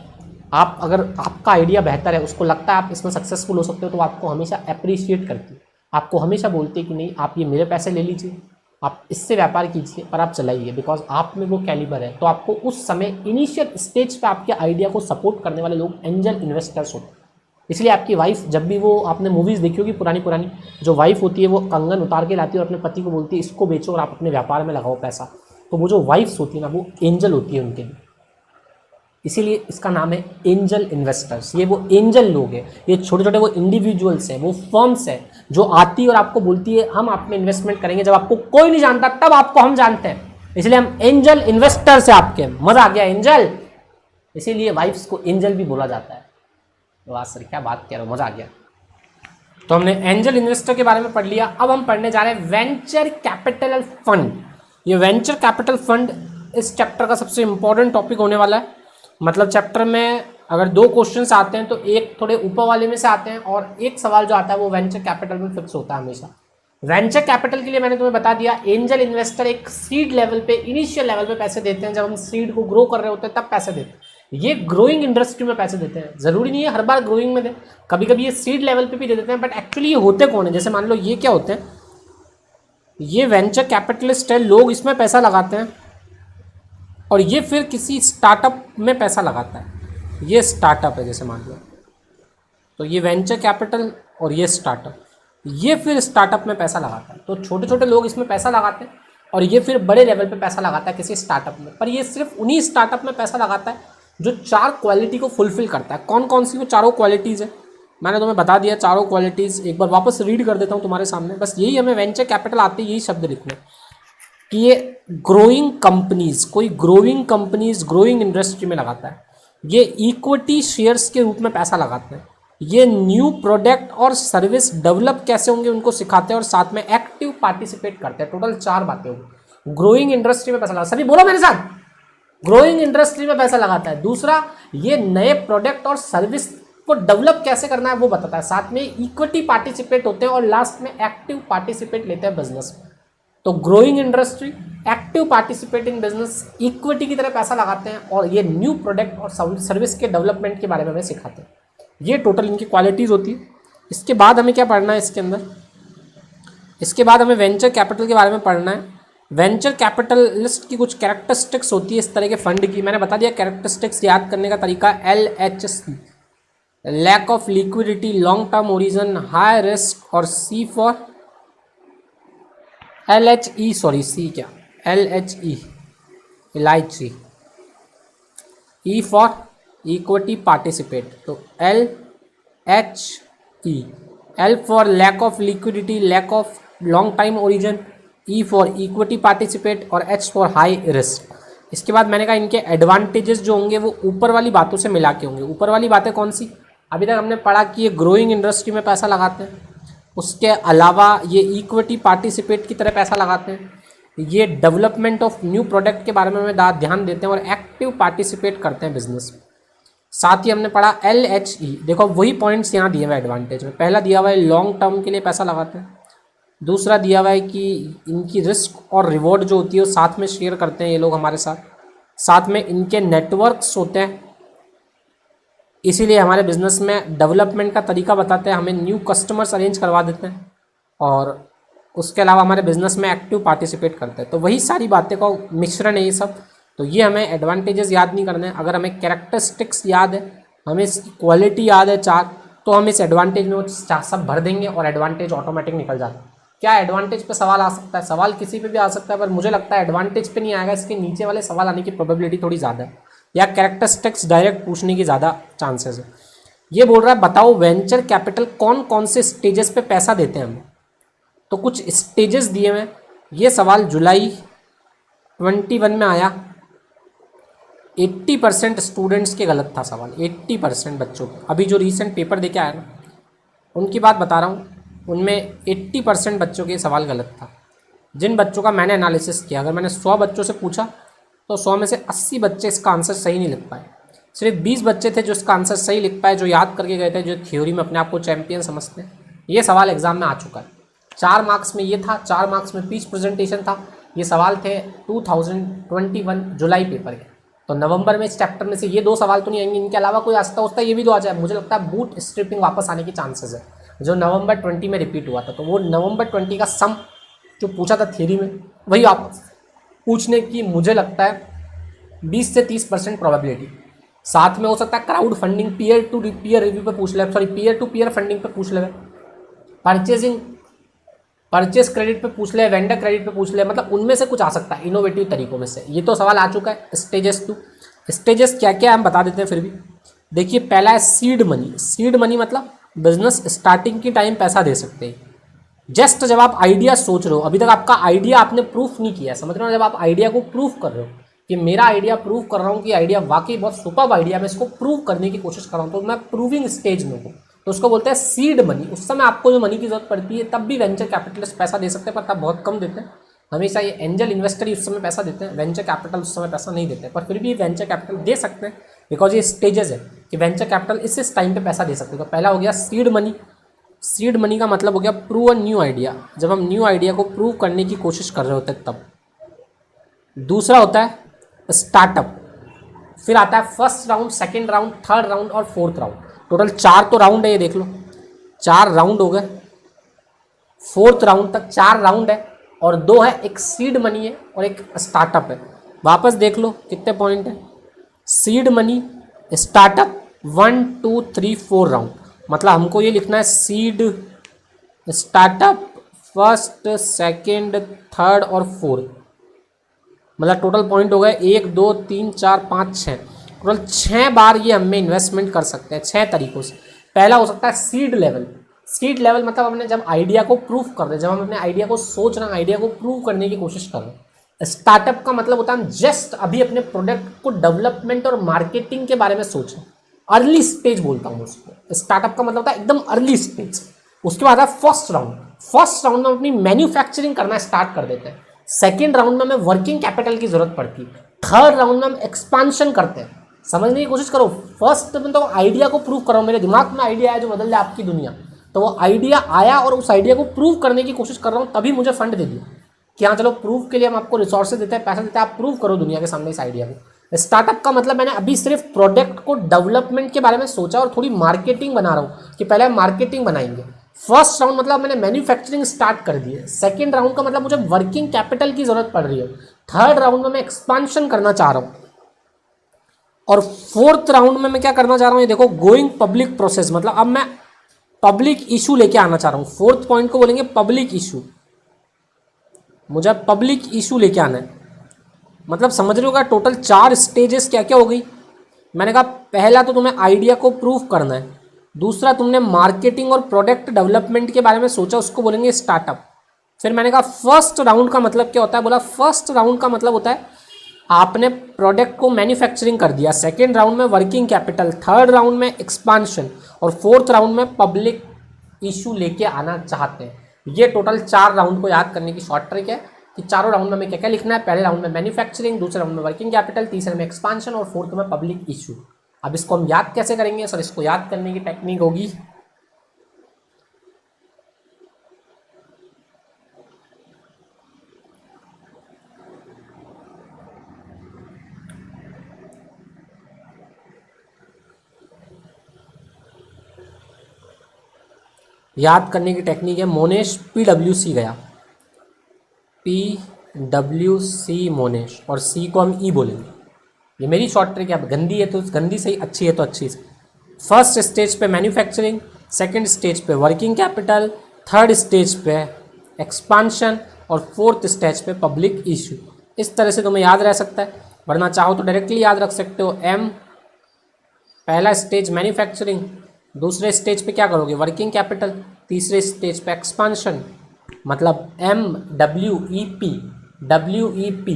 आप अगर आपका आइडिया बेहतर है, उसको लगता है आप इसमें सक्सेसफुल हो सकते हो, तो आपको हमेशा अप्रिशिएट करती है, आपको हमेशा बोलती है कि नहीं आप ये मेरे पैसे ले लीजिए, आप इससे व्यापार कीजिए, पर आप चलाइए, बिकॉज आप में वो कैलिबर है। तो आपको उस समय इनिशियल स्टेज पे आपके आइडिया को सपोर्ट करने वाले लोग एंजल इन्वेस्टर्स होते हैं। इसलिए आपकी वाइफ, जब भी वो, आपने मूवीज़ देखी होगी पुरानी जो वाइफ होती है वो कंगन उतार के लाती है और अपने पति को बोलती है इसको बेचो और आप अपने व्यापार में लगाओ पैसा। तो वो जो वाइफ्स होती है ना, वो एंजल होती है उनके लिए, इसीलिए इसका नाम है एंजल इन्वेस्टर्स। ये वो एंजल लोग हैं, ये छोटे छोटे वो इंडिविजुअल्स हैं, वो फर्म्स हैं जो आती है और आपको बोलती है हम आप में इन्वेस्टमेंट करेंगे, जब आपको कोई नहीं जानता तब आपको हम जानते हैं, इसलिए हम एंजल इन्वेस्टर्स हैं आपके। मजा आ गया एंजल, इसीलिए वाइफ्स को एंजल भी बोला जाता है। वाह सर क्या बात कह रहे हो, मजा आ गया। तो हमने एंजल इन्वेस्टर के बारे में पढ़ लिया। अब हम पढ़ने जा रहे हैं वेंचर कैपिटल फंड। ये वेंचर कैपिटल फंड इस चैप्टर का सबसे इंपॉर्टेंट टॉपिक होने वाला है। मतलब चैप्टर में अगर 2 क्वेश्चंस आते हैं तो एक थोड़े ऊपर वाले में से आते हैं और एक सवाल जो आता है वो वेंचर कैपिटल में फिक्स होता है हमेशा। वेंचर कैपिटल के लिए मैंने तुम्हें बता दिया, एंजल इन्वेस्टर एक सीड लेवल पे, इनिशियल लेवल पे पैसे देते हैं। जब हम सीड को ग्रो कर रहे होते हैं तब पैसे देते हैं। ये ग्रोइंग इंडस्ट्री में पैसे देते हैं, जरूरी नहीं है हर बार ग्रोइंग में दे, कभी कभी ये सीड लेवल पे भी दे देते हैं। बट एक्चुअली ये होते कौन है, जैसे मान लो ये क्या होते हैं, ये वेंचर कैपिटलिस्ट है, लोग इसमें पैसा लगाते हैं और ये फिर किसी स्टार्टअप में पैसा लगाता है। ये स्टार्टअप है जैसे मान लो, तो ये वेंचर कैपिटल और ये स्टार्टअप, ये फिर स्टार्टअप में पैसा लगाता है। तो छोटे छोटे लोग इसमें पैसा लगाते हैं और ये फिर बड़े लेवल पे पैसा लगाता है किसी स्टार्टअप में। पर ये सिर्फ उन्हीं स्टार्टअप में पैसा लगाता है जो 4 क्वालिटी को फुलफिल करता है। कौन कौन सी वो चारों क्वालिटीज़ है मैंने तुम्हें बता दिया। चारों क्वालिटीज़ एक बार वापस रीड कर देता हूँ तुम्हारे सामने। बस यही हमें वेंचर कैपिटल आते यही शब्द लिखने कि ये ग्रोइंग कंपनीज, कोई ग्रोइंग कंपनीज ग्रोइंग इंडस्ट्री में लगाता है। ये इक्विटी शेयर्स के रूप में पैसा लगाते हैं। ये न्यू प्रोडक्ट और सर्विस डेवलप कैसे होंगे उनको सिखाते हैं और साथ में एक्टिव पार्टिसिपेट करते हैं। टोटल 4 बातें होंगी। ग्रोइंग इंडस्ट्री में पैसा लगा, सभी बोलो मेरे साथ, ग्रोइंग इंडस्ट्री में पैसा लगाता है। दूसरा, ये नए प्रोडक्ट और सर्विस को डेवलप कैसे करना है वो बताता है। साथ में इक्विटी पार्टिसिपेट होते हैं और लास्ट में एक्टिव पार्टिसिपेट लेते हैं बिजनेस में। तो growing industry, active participate in business, equity की तरह पैसा लगाते हैं और ये न्यू प्रोडक्ट और सर्विस के डेवलपमेंट के बारे में हमें सिखाते हैं। ये टोटल इनकी क्वालिटीज़ होती है। इसके बाद हमें क्या पढ़ना है इसके अंदर, इसके बाद हमें वेंचर कैपिटल के बारे में पढ़ना है। वेंचर कैपिटलिस्ट की कुछ कैरेक्टरिस्टिक्स होती है इस तरह के फंड की, मैंने बता दिया कैरेक्टरिस्टिक्स याद करने का तरीका। LHC, lack of liquidity, long term origin, high risk, और C for LHE, sorry C क्या, LHE, इलायची, E फॉर इक्विटी पार्टिसिपेट, तो LHE, L for lack of liquidity, lack of long time origin, E for equity participate और H for high risk. इसके बाद मैंने कहा इनके एडवांटेजेस जो होंगे वो ऊपर वाली बातों से मिला के होंगे। ऊपर वाली बातें कौन सी, अभी तक हमने पढ़ा कि ये ग्रोइंग इंडस्ट्री में पैसा लगाते हैं, उसके अलावा ये इक्विटी पार्टिसिपेट की तरह पैसा लगाते हैं, ये डेवलपमेंट ऑफ न्यू प्रोडक्ट के बारे में हमें ध्यान देते हैं और एक्टिव पार्टिसिपेट करते हैं बिजनेस में। साथ ही हमने पढ़ा LHE, देखो वही पॉइंट्स यहाँ दिए हुए एडवांटेज में। पहला दिया हुआ है लॉन्ग टर्म के लिए पैसा लगाते हैं, दूसरा दिया हुआ है कि इनकी रिस्क और रिवॉर्ड जो होती है वो साथ में शेयर करते हैं ये लोग हमारे साथ, साथ में इनके नेटवर्क्स होते हैं, इसीलिए हमारे बिजनेस में डेवलपमेंट का तरीका बताते हैं, हमें न्यू कस्टमर्स अरेंज करवा देते हैं, और उसके अलावा हमारे बिजनेस में एक्टिव पार्टिसिपेट करते हैं। तो वही सारी बातें का मिश्रण है ये सब। तो ये हमें एडवांटेजेस याद नहीं करने हैं। अगर हमें कैरेक्टरिस्टिक्स याद है, हमें इसकी क्वालिटी याद है 4, तो हम इस एडवांटेज में वो सब भर देंगे और एडवांटेज ऑटोमेटिक निकल जाता है। क्या एडवांटेज पे सवाल आ सकता है, सवाल किसी पे भी आ सकता है, पर मुझे लगता है एडवांटेज पे नहीं आएगा, इसके नीचे वाले सवाल आने की प्रोबेबिलिटी थोड़ी ज़्यादा है, या कैरेक्टरिस्टिक्स डायरेक्ट पूछने की ज़्यादा चांसेस है। ये बोल रहा है बताओ वेंचर कैपिटल कौन कौन से स्टेजेस पे पैसा देते हैं हम, तो कुछ स्टेजेस दिए हुए। ये सवाल जुलाई 21 में आया, 80% स्टूडेंट्स के गलत था सवाल, 80% बच्चों के। अभी जो रीसेंट पेपर देके आया ना उनकी बात बता रहा हूँ, उनमें 80% बच्चों के सवाल गलत था। जिन बच्चों का मैंने एनालिसिस किया, अगर मैंने 100 बच्चों से पूछा तो 100 में से 80 बच्चे इसका आंसर सही नहीं लिख पाए। सिर्फ 20 बच्चे थे जो इसका आंसर सही लिख पाए, जो याद करके गए थे, जो थ्योरी में अपने आप को चैंपियन समझते हैं। ये सवाल एग्जाम में आ चुका है। 4 मार्क्स में ये था, 4 मार्क्स में पीच प्रेजेंटेशन था। ये सवाल थे 2021 जुलाई पेपर के। तो नवंबर में इस चैप्टर में से ये 2 सवाल तो नहीं आएंगे, इनके अलावा कोई आस्ता होता है ये भी 2 आ जाए। मुझे लगता है बूट स्ट्रिपिंग वापस आने की चांसेस है, जो नवंबर 20 में रिपीट हुआ था। तो वो नवंबर 20 का सम जो पूछा था थ्योरी में, वही वापस पूछने की मुझे लगता है 20 से 30% प्रोबेबिलिटी। साथ में हो सकता है crowd funding, peer to peer review पे पूछ ले, sorry peer to peer funding पे पूछ ले, परचेज क्रेडिट पे पूछ ले, वेंडर क्रेडिट पे पूछ ले, मतलब उनमें से कुछ आ सकता है इनोवेटिव तरीकों में से। ये तो सवाल आ चुका है। स्टेजेस 2, स्टेजेस क्या क्या हम बता देते हैं फिर भी। देखिए पहला है सीड मनी। सीड मनी मतलब बिजनेस स्टार्टिंग के टाइम पैसा दे सकते हैं। जस्ट जब आप आइडिया सोच रहे हो, अभी तक आपका आइडिया आपने प्रूफ नहीं किया, समझ रहे हो, जब आप आइडिया को प्रूफ कर रहे हो कि मेरा आइडिया प्रूव कर रहा हूँ कि आइडिया वाकई बहुत सुपर्ब आइडिया, मैं इसको प्रूव करने की कोशिश कर रहा हूँ, तो मैं प्रूविंग स्टेज में हूँ, तो उसको बोलते हैं सीड मनी। उस समय आपको जो मनी की जरूरत पड़ती है तब भी वेंचर कैपिटलिस्ट पैसा दे सकते हैं, पर तब बहुत कम देते हैं। हमेशा ये एंजल इन्वेस्टर ही उस समय पैसा देते हैं, वेंचर कैपिटल उस समय पैसा नहीं देते, पर फिर भी वेंचर कैपिटल दे सकते हैं, बिकॉज ये स्टेजेस है कि वेंचर कैपिटल इस टाइम पे पैसा दे सकते हैं। तो पहला हो गया सीड मनी। सीड मनी का मतलब हो गया प्रूव अ न्यू आइडिया, जब हम न्यू आइडिया को प्रूव करने की कोशिश कर रहे होते हैं तब। दूसरा होता है स्टार्टअप, फिर आता है first round, second round, third round और फोर्थ राउंड। टोटल 4 तो राउंड है, ये देख लो 4 राउंड हो गए। फोर्थ राउंड तक 4 राउंड है और 2 है, एक सीड मनी है और एक स्टार्टअप है। वापस देख लो कितने पॉइंट है। Seed money, startup, 1 2 3 4 round. मतलब हमको ये लिखना है seed, startup, first, second, third और फोर्थ। मतलब टोटल पॉइंट हो गए 1 2 3 4 5 6। टोटल 6 बार ये हमें इन्वेस्टमेंट कर सकते हैं 6 तरीकों से। पहला हो सकता है सीड लेवल। सीड लेवल मतलब हमने जब आइडिया को प्रूफ कर रहे हैं, जब हम अपने आइडिया को सोच रहे हैं, आइडिया को प्रूव करने की कोशिश कर रहे हैं। स्टार्टअप का मतलब होता है हम जस्ट अभी अपने प्रोडक्ट को डेवलपमेंट और मार्केटिंग के बारे में सोच रहे हैं, अर्ली स्टेज बोलता हूँ उसको। स्टार्टअप का मतलब होता है एकदम अर्ली स्टेज। उसके बाद आता है फर्स्ट राउंड। फर्स्ट राउंड में अपनी मैन्युफैक्चरिंग करना स्टार्ट कर देते हैं। सेकेंड राउंड में हमें वर्किंग कैपिटल की जरूरत पड़ती है। थर्ड राउंड में हम एक्सपांशन करते हैं। समझने की कोशिश करो, फर्स्ट में तो आइडिया को प्रूव करो। मेरे दिमाग में आइडिया है जो बदल दे आपकी दुनिया, तो वो आइडिया आया और उस आइडिया को प्रूव करने की कोशिश कर रहा हूँ, तभी मुझे फंड दे दिया कि हाँ चलो प्रूव के लिए हम आपको रिसोर्सेज देते हैं, पैसा देते हैं, आप प्रूव करो दुनिया के सामने इस आइडिया को। स्टार्टअप का मतलब मैंने अभी सिर्फ प्रोडक्ट को डेवलपमेंट के बारे में सोचा और थोड़ी मार्केटिंग बना रहा हूँ कि पहले हम मार्केटिंग बनाएंगे। फर्स्ट राउंड मतलब मैंने मैन्युफैक्चरिंग स्टार्ट कर दी है। सेकेंड राउंड का मतलब मुझे वर्किंग कैपिटल की जरूरत पड़ रही है। थर्ड राउंड में मैं एक्सपांशन करना चाह रहा हूँ। और फोर्थ राउंड में मैं क्या करना चाह रहा हूँ, ये देखो, गोइंग पब्लिक प्रोसेस, मतलब अब मैं पब्लिक इशू लेके आना चाह रहा हूँ। फोर्थ पॉइंट को बोलेंगे पब्लिक इशू। मुझे पब्लिक इशू लेके आना है, मतलब समझ रहे होगा टोटल 4 स्टेजेस क्या क्या हो गई। मैंने कहा पहला तो तुम्हें आइडिया को प्रूव करना है, दूसरा तुमने मार्केटिंग और प्रोडक्ट डेवलपमेंट के बारे में सोचा, उसको बोलेंगे स्टार्टअप। फिर मैंने कहा फर्स्ट राउंड का मतलब क्या होता है, बोला फर्स्ट राउंड का मतलब होता है आपने प्रोडक्ट को मैन्युफैक्चरिंग कर दिया। सेकेंड राउंड में वर्किंग कैपिटल, थर्ड राउंड में एक्सपांशन और फोर्थ राउंड में पब्लिक इशू लेके आना चाहते हैं। ये टोटल 4 राउंड को याद करने की शॉर्ट ट्रिक है कि चारों राउंड में हमें क्या क्या लिखना है। पहले राउंड में मैन्युफैक्चरिंग, दूसरे राउंड में वर्किंग कैपिटल, तीसरे में एक्सपांशन और फोर्थ में पब्लिक इशू। अब इसको हम याद कैसे करेंगे सर, इसको याद करने की टेक्निक होगी, याद करने की टेक्निक है मोनेश PWC गया, PWC मोनेश, और सी को हम ई बोलेंगे। ये मेरी शॉर्ट ट्रिक है, गंदी है तो गंदी सही, अच्छी है तो अच्छी से। फर्स्ट स्टेज पे मैन्युफैक्चरिंग, सेकंड स्टेज पे वर्किंग कैपिटल, थर्ड स्टेज पे एक्सपांशन और फोर्थ स्टेज पे पब्लिक इशू। इस तरह से तुम्हें याद रह सकता है, वरना चाहो तो डायरेक्टली याद रख सकते हो। एम पहला स्टेज मैन्युफैक्चरिंग, दूसरे स्टेज पे क्या करोगे वर्किंग कैपिटल, तीसरे स्टेज पे एक्सपांशन, मतलब MWEP WEP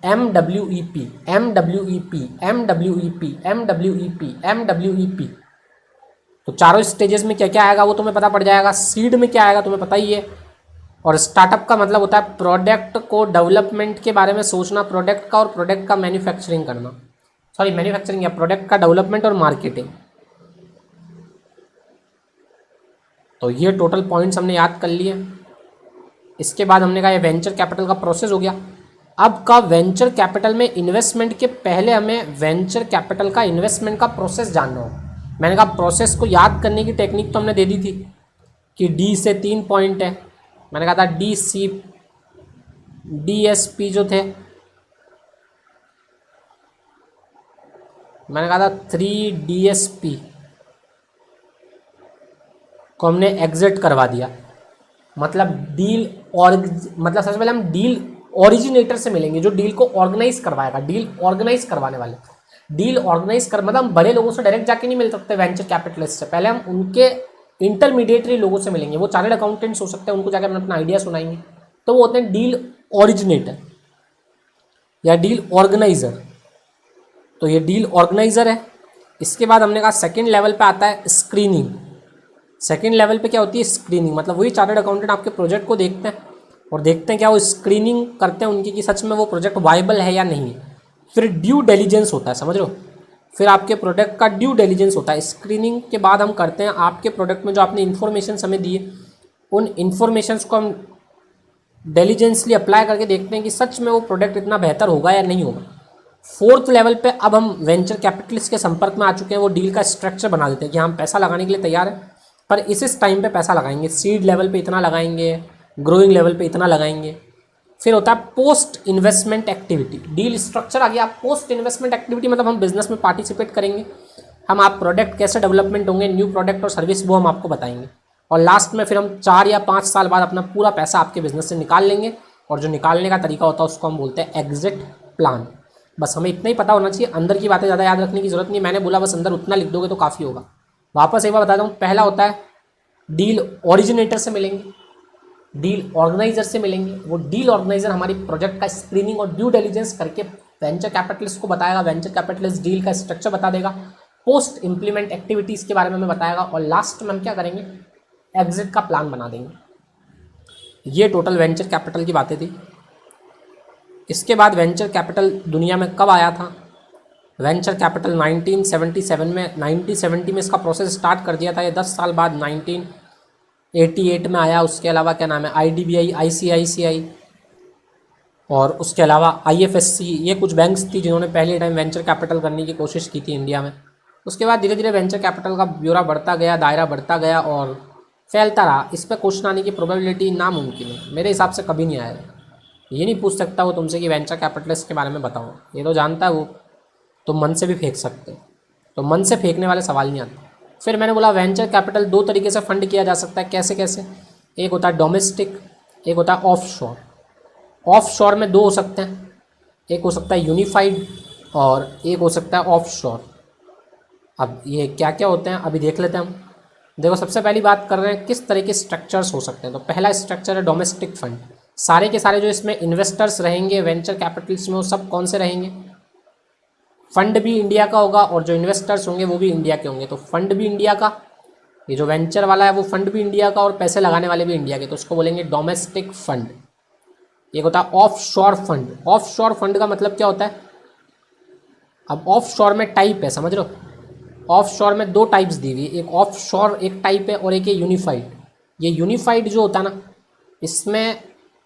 MWEP MWEP MWEP MWEP MWEP। तो चारों स्टेजेस में क्या क्या आएगा वो तुम्हें पता पड़ जाएगा। सीड में क्या आएगा तुम्हें पता ही है। और स्टार्टअप का मतलब होता है प्रोडक्ट को डेवलपमेंट के बारे में सोचना, प्रोडक्ट का और प्रोडक्ट का मैन्युफैक्चरिंग करना, सॉरी मैन्युफैक्चरिंग या प्रोडक्ट का डेवलपमेंट और मार्केटिंग। तो ये टोटल पॉइंट्स हमने याद कर लिए। इसके बाद हमने कहा ये वेंचर कैपिटल का प्रोसेस हो गया। अब का वेंचर कैपिटल में इन्वेस्टमेंट के पहले हमें वेंचर कैपिटल का इन्वेस्टमेंट का प्रोसेस जानना होगा। मैंने कहा प्रोसेस को याद करने की टेक्निक तो हमने दे दी थी कि डी से 3 पॉइंट है। मैंने कहा था DSP जो थे, मैंने कहा था 3 DSP को हमने एग्जिट करवा दिया। मतलब डील और मतलब सबसे पहले हम डील ओरिजिनेटर से मिलेंगे जो डील को ऑर्गेनाइज करवाएगा, डील ऑर्गेनाइज करवाने वाले। डील ऑर्गेनाइज कर मतलब हम बड़े लोगों से डायरेक्ट जाके नहीं मिल सकते वेंचर कैपिटलिस्ट से, पहले हम उनके इंटरमीडिएटरी लोगों से मिलेंगे। वो चार्टर्ड अकाउंटेंट्स हो सकते हैं, उनको जाकर हम अपना आइडिया सुनाएंगे। तो वो होते हैं डील ओरिजिनेटर या डील ऑर्गेनाइजर। तो ये डील ऑर्गेनाइजर है। इसके बाद हमने कहा सेकेंड लेवल पे आता है स्क्रीनिंग। सेकेंड लेवल पे क्या होती है स्क्रीनिंग, मतलब वही चार्टर्ड अकाउंटेंट आपके प्रोजेक्ट को देखते हैं और देखते हैं क्या वो स्क्रीनिंग करते हैं उनकी कि सच में वो प्रोजेक्ट वायबल है या नहीं है। फिर ड्यू डिलीजेंस होता है, समझ रहे हो, फिर आपके प्रोडक्ट का ड्यू डिलीजेंस होता है। स्क्रीनिंग के बाद हम करते हैं आपके प्रोडक्ट में जो आपने इन्फॉर्मेशन हमें दी है उन इन्फॉर्मेशंस को हम डिलीजेंसली अप्लाई करके देखते हैं कि सच में वो प्रोडक्ट इतना बेहतर होगा या नहीं होगा। फोर्थ लेवल पे अब हम वेंचर कैपिटलिस्ट के संपर्क में आ चुके हैं। वो डील का स्ट्रक्चर बना देते हैं कि हम पैसा लगाने के लिए तैयार हैं, पर इस टाइम पे पैसा लगाएंगे, सीड लेवल पे इतना लगाएंगे, ग्रोइंग लेवल पे इतना लगाएंगे। फिर होता है post investment activity. Deal structure आ गया। पोस्ट इन्वेस्टमेंट एक्टिविटी मतलब हम बिजनेस में पार्टिसिपेट करेंगे, हम आप प्रोडक्ट कैसे डेवलपमेंट होंगे, न्यू प्रोडक्ट और सर्विस वो हम आपको बताएंगे। और लास्ट में फिर हम 4 या 5 साल बाद अपना पूरा पैसा आपके बिजनेस से निकाल लेंगे। और जो निकालने का तरीका होता है उसको हम बोलते हैं एग्जिट प्लान। बस हमें इतना ही पता होना चाहिए, अंदर की बातें ज़्यादा याद रखने की जरूरत नहीं। मैंने बोला बस अंदर उतना लिख दोगे तो काफ़ी होगा। वापस एक बार बताता हूँ, पहला होता है डील ओरिजिनेटर से मिलेंगे, डील ऑर्गेनाइजर से मिलेंगे। वो डील ऑर्गेनाइजर हमारी प्रोजेक्ट का स्क्रीनिंग और ड्यू डिलीजेंस करके वेंचर कैपिटलिस्ट को बताएगा, वेंचर कैपिटलिस्ट डील का स्ट्रक्चर बता देगा। पोस्ट इम्प्लीमेंट एक्टिविटीज़ के बारे में हमें बताएगा, और लास्ट में हम क्या करेंगे, एग्जिट का प्लान बना देंगे। ये टोटल वेंचर कैपिटल की बातें थी। इसके बाद वेंचर कैपिटल दुनिया में कब आया था? वेंचर कैपिटल 1977 में, 1970 में इसका प्रोसेस स्टार्ट कर दिया था। ये 10 साल बाद 1988 में आया। उसके अलावा क्या नाम है, IDBI, ICICI और उसके अलावा IFSC, ये कुछ बैंक्स थी जिन्होंने पहले टाइम वेंचर कैपिटल करने की कोशिश की थी इंडिया में। उसके बाद धीरे धीरे वेंचर कैपिटल का ब्यौरा बढ़ता गया, दायरा बढ़ता गया और फैलता रहा। इस पर क्वेश्चन आने की प्रोबेबिलिटी नामुमकिन है, मेरे हिसाब से कभी नहीं आएगा। ये नहीं पूछ सकता वो तुमसे कि वेंचर कैपिटलिस्ट के बारे में बताओ, ये तो जानता है वो, तो मन से भी फेंक सकते हो, तो मन से फेंकने वाले सवाल नहीं आते। फिर मैंने बोला वेंचर कैपिटल दो तरीके से फंड किया जा सकता है। कैसे कैसे? एक होता है डोमेस्टिक, एक होता है ऑफ शोर। ऑफ शोर में दो हो सकते हैं, एक हो सकता है यूनिफाइड और एक हो सकता है ऑफ शोर। अब ये क्या क्या होते हैं अभी देख लेते हैं हम। देखो, सबसे पहली बात कर रहे हैं किस तरह के स्ट्रक्चर्स हो सकते हैं। तो पहला स्ट्रक्चर है डोमेस्टिक फंड। सारे के सारे जो इसमें इन्वेस्टर्स रहेंगे वेंचर कैपिटल्स में, वो सब कौन से रहेंगे? फंड भी इंडिया का होगा और जो इन्वेस्टर्स होंगे वो भी इंडिया के होंगे। तो फंड भी इंडिया का, ये जो वेंचर वाला है वो फंड भी इंडिया का और पैसे लगाने वाले भी इंडिया के, तो उसको बोलेंगे डोमेस्टिक फंड। एक होता है ऑफ शोर फंड। ऑफ शोर फंड का मतलब क्या होता है? अब ऑफ शोर में टाइप है, समझ रहे हो? ऑफ शोर में दो टाइप्स दी हुई, एक ऑफ शोर एक टाइप है और एक है यूनिफाइड। ये यूनिफाइड जो होता है ना, इसमें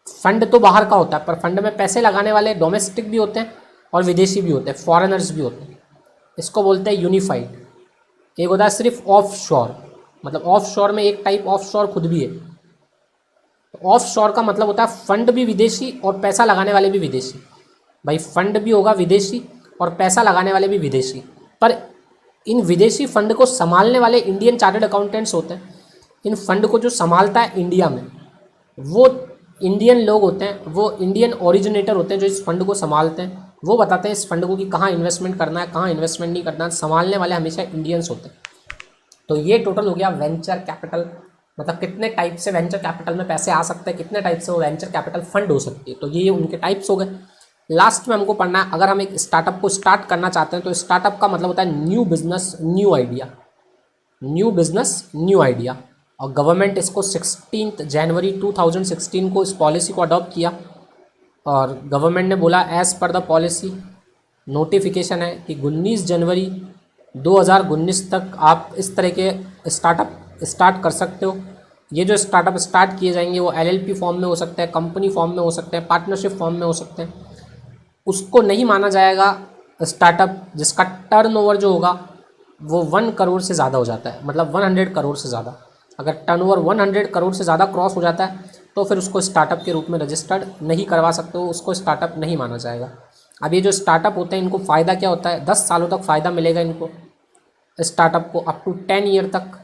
फंड तो बाहर का होता है पर फंड में पैसे लगाने वाले डोमेस्टिक भी होते हैं और विदेशी भी होते हैं, फॉरेनर्स भी होते हैं। इसको बोलते हैं यूनिफाइड। एक होता है सिर्फ ऑफ शोर, मतलब ऑफ शोर में एक टाइप ऑफ शोर खुद भी है। ऑफ शोर का मतलब होता है फंड भी विदेशी और पैसा लगाने वाले भी विदेशी। भाई फंड भी होगा विदेशी और पैसा लगाने वाले भी विदेशी, पर इन विदेशी फंड को संभालने वाले इंडियन चार्टर्ड अकाउंटेंट्स होते हैं। इन फंड को जो संभालता है इंडिया में वो इंडियन लोग होते हैं, वो इंडियन ओरिजिनेटर होते हैं जो इस फंड को संभालते हैं। वो बताते हैं इस फंड को कि कहाँ इन्वेस्टमेंट करना है, कहाँ इन्वेस्टमेंट नहीं करना है। संभालने वाले हमेशा इंडियंस होते हैं। तो ये टोटल हो गया वेंचर कैपिटल, मतलब कितने टाइप से वेंचर कैपिटल में पैसे आ सकते हैं, कितने टाइप से वो वेंचर कैपिटल फंड हो सकती है। तो ये उनके टाइप्स हो गए। लास्ट में हमको पढ़ना है, अगर हम एक स्टार्टअप को स्टार्ट करना चाहते हैं तो स्टार्टअप का मतलब होता है new business new idea. New business new idea. और गवर्नमेंट इसको 16 जनवरी 2016 को इस पॉलिसी को अडॉप्ट किया और गवर्नमेंट ने बोला as per the policy notification है कि 19 जनवरी 2019 तक आप इस तरह के स्टार्टअप स्टार्ट कर सकते हो। ये जो स्टार्टअप स्टार्ट किए जाएंगे वो LLP फॉर्म में हो सकते हैं, कंपनी फॉर्म में हो सकते हैं, पार्टनरशिप फॉर्म में हो सकते हैं। उसको नहीं माना जाएगा स्टार्टअप जिसका टर्नओवर जो होगा वो 1 करोड़ से ज़्यादा हो जाता है, मतलब 100 करोड़ से ज़्यादा। अगर टर्नओवर 100 करोड़ से ज़्यादा क्रॉस हो जाता है तो फिर उसको स्टार्टअप के रूप में रजिस्टर्ड नहीं करवा सकते हो, उसको स्टार्टअप नहीं माना जाएगा। अब ये जो स्टार्टअप होते हैं इनको फ़ायदा क्या होता है? 10 सालों तक फ़ायदा मिलेगा इनको, स्टार्टअप को अप टू 10 ईयर तक।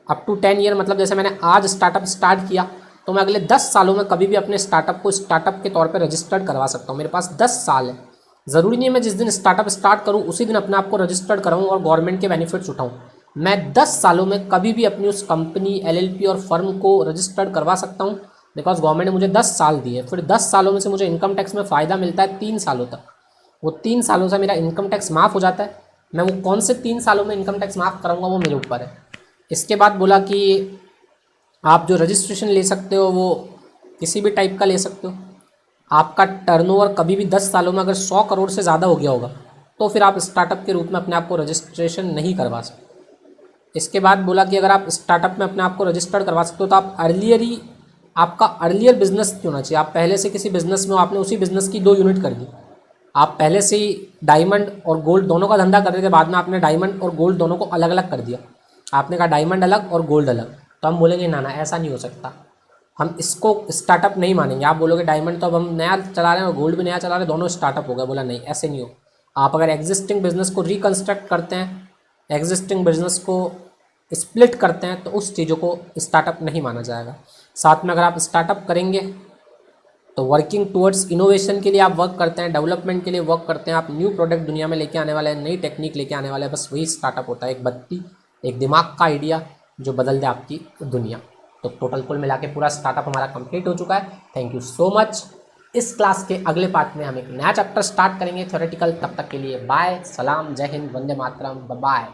अप टू 10 ईयर मतलब जैसे मैंने आज स्टार्टअप स्टार्ट किया तो मैं अगले 10 सालों में कभी भी अपने स्टार्टअप को स्टार्टअप के तौर पे रजिस्टर्ड करवा सकता हूँ। मेरे पास 10 साल है। ज़रूरी नहीं है मैं जिस दिन स्टार्टअप स्टार्ट करूँ उसी दिन अपने आप को रजिस्टर्ड कराऊँ और गवर्नमेंट के बेनिफिट्स उठाऊँ। मैं 10 सालों में कभी भी अपनी उस कंपनी LLP और फर्म को रजिस्टर्ड करवा सकता हूँ, बिकॉज गवर्नमेंट ने मुझे 10 साल दिए। फिर 10 सालों में से मुझे इनकम टैक्स में फ़ायदा मिलता है 3 सालों तक। वो 3 सालों से मेरा इनकम टैक्स माफ़ हो जाता है। मैं वो कौन से 3 सालों में इनकम टैक्स माफ़ कराऊंगा वो मेरे ऊपर है। इसके बाद बोला कि आप जो रजिस्ट्रेशन ले सकते हो वो किसी भी टाइप का ले सकते हो। आपका टर्नओवर कभी भी 10 सालों में अगर 100 करोड़ से ज़्यादा हो गया होगा तो फिर आप स्टार्टअप के रूप में अपने आप को रजिस्ट्रेशन नहीं करवा सकते। इसके बाद बोला कि अगर आप स्टार्टअप में अपने आप को रजिस्टर्ड करवा सकते हो तो आप आपका अर्लियर बिजनेस क्यों होना चाहिए। आप पहले से किसी बिजनेस में हो, आपने उसी बिजनेस की 2 यूनिट कर दी। आप पहले से ही डायमंड और गोल्ड दोनों का धंधा कर रहे थे, बाद में आपने डायमंड और गोल्ड दोनों को अलग अलग कर दिया। आपने कहा डायमंड अलग और गोल्ड अलग, तो हम बोलेंगे ना ना ऐसा नहीं हो सकता, हम इसको स्टार्टअप नहीं मानेंगे। आप बोलोगे डायमंड तो अब हम नया चला रहे हैं और गोल्ड भी नया चला रहे हैं, दोनों स्टार्टअप हो गए। बोला नहीं, ऐसे नहीं हो। आप अगर एग्जिस्टिंग बिजनेस को रिकन्स्ट्रक्ट करते हैं, एग्जिस्टिंग बिजनेस को स्प्लिट करते हैं तो उस चीज़ों को स्टार्टअप नहीं माना जाएगा। साथ में अगर आप स्टार्टअप करेंगे तो वर्किंग टुवर्ड्स इनोवेशन के लिए आप वर्क करते हैं, डेवलपमेंट के लिए वर्क करते हैं, आप न्यू प्रोडक्ट दुनिया में लेके आने वाले हैं, नई टेक्निक लेके आने वाले हैं, बस वही स्टार्टअप होता है। एक बत्ती, एक दिमाग का आइडिया जो बदल दे आपकी दुनिया। तो टोटल कुल मिला के पूरा स्टार्टअप हमारा कंप्लीट हो चुका है। Thank you so much. इस क्लास के अगले पार्ट में हम एक नया चैप्टर स्टार्ट करेंगे थ्योरेटिकल। तब तक के लिए बाय, सलाम, जय हिंद, वंदे मातरम, बाय।